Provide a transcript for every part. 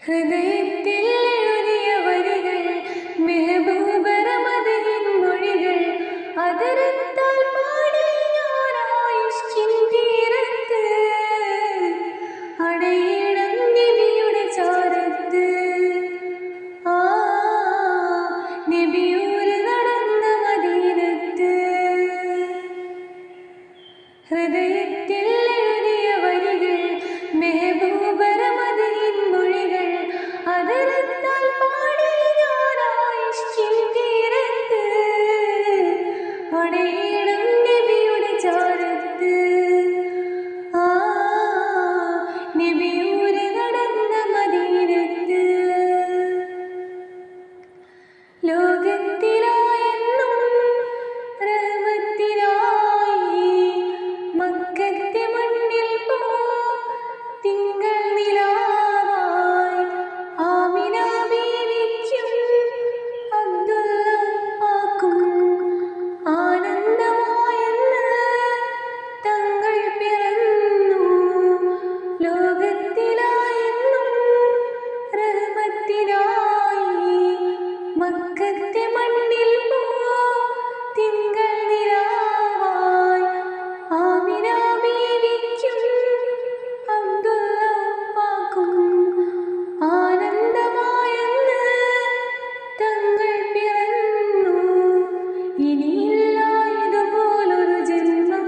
ഹൃദയത്തിൽ എഴുതിയ വരികൾ മെഹബൂബറമദിൻ മൊഴികൾ അതിരത്താൽ പാടി ഞാൻ ആയുഷ്കിൻ തീരത്ത് അടയിടം നബിയുടെ ചാരത്ത് നബിയൂര് നടന്ന മദീനത്ത് ഹൃദയത്തിൽ എഴുതിയ വരികൾ മെഹബൂബറമദിൻ മൊഴികൾ അതിരത്താൽ പാടി ഞാൻ ആയുഷ്കിൻ തീരത്ത് അടയിടം നബിയുടെ ചാരത്ത് നബിയൂര് നടന്ന മദീനത്ത് ലോകത്തിലായെന്നും റഹ്മത്തിനായി മക്കത്തെ മണ്ണിൽ തിങ്കൾ നിലാവായി ആമിന ബീവിക്കും അബ്ദുള്ളക്കും ആനന്ദമായെന്ന് തങ്ങൾ പിറന്നു ലോകത്തിലായെന്നും റഹ്മത്തിനായി മക്കത്തെ മണ്ണിൽ തിങ്കൾ നിലാവായി ആമിന ബീവിക്കും അബ്ദുള്ളക്കും ആനന്ദമായെന്ന് തങ്ങൾ പിറന്നു ഇനിയില്ല ഇതുപോലൊരു ജന്മം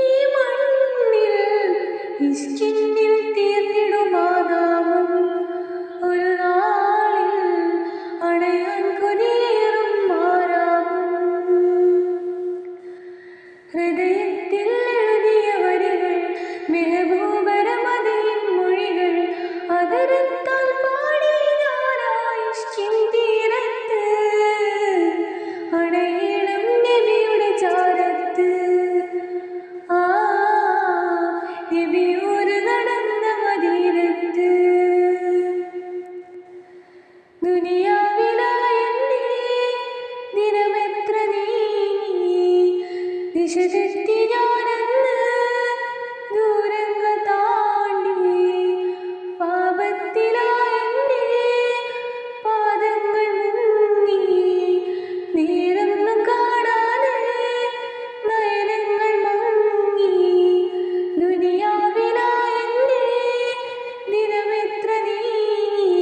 ഈ മണ്ണിൽ ഇഷ്കിന്നിൽ തീർന്നിടുമാ നാമം ഒരു നാളിൽ അണയാൻ കൊതിയേറും മാരാമം ഹൃദയത്തിൽ എഴുതിയ വരികൾ മെഹബൂബറമദിൻ മൊഴികൾ അതിരത്താൽ പാടി ഞാൻ ആയുഷ്കിൻ തീരത്ത് അടയിടം നബിയുടെ ചാരത്ത് നബിയൂര് നടന്ന മദീനത്ത് ദുനിയാവിലായെന്നെ ദിനമെത്ര നീങ്ങി ദിശ തെറ്റി ഞാനെന്ന് ദൂരങ്ങൾ താണ്ടി പാപത്തിലായെന്നെ പാദങ്ങൾ മുങ്ങി നേരൊന്നും കാണാതെ നയനങ്ങൾ മങ്ങി ദുനിയാവിലായെന്നെ ദിനമെത്ര നീങ്ങി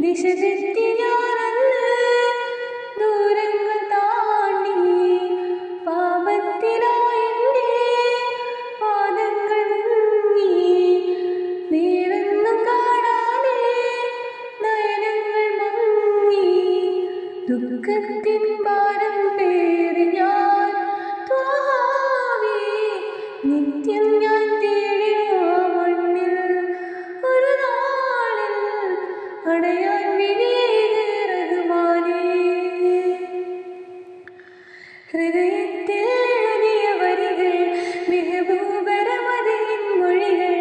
ദിശ തെറ്റി ഞാനെന്ന് ദൂരങ്ങൾ താണ്ടി പാപത്തിലായെന്നെ പാദങ്ങൾ മുങ്ങി നേരൊന്നും കാണാതെ നയനങ്ങൾ മങ്ങി ദുഃഖത്തിൻ ഭാരം പേറി ഞാൻ ത്വാഹാവേ നിത്യം ഞാൻ തേടിയ മണ്ണിൽ ഒരു നാളിൽ അടയാൻ വിധിയേകി റഹ്മാനേ ഹൃദയത്തിൽ എഴുതിയ വരികൾ മെഹബൂബറമദിൻ മൊഴികൾ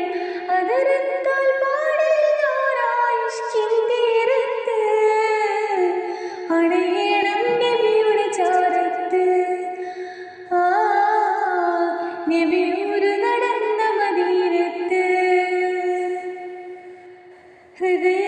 അതിരത്താൽ പാടി ഞാൻ ആയുഷ്കിൻ തീരത്ത് അടയിടം നബിയുടെ ചാരത്ത് നബിയൂര് നടന്ന മദീനത്ത് ഹൃദയ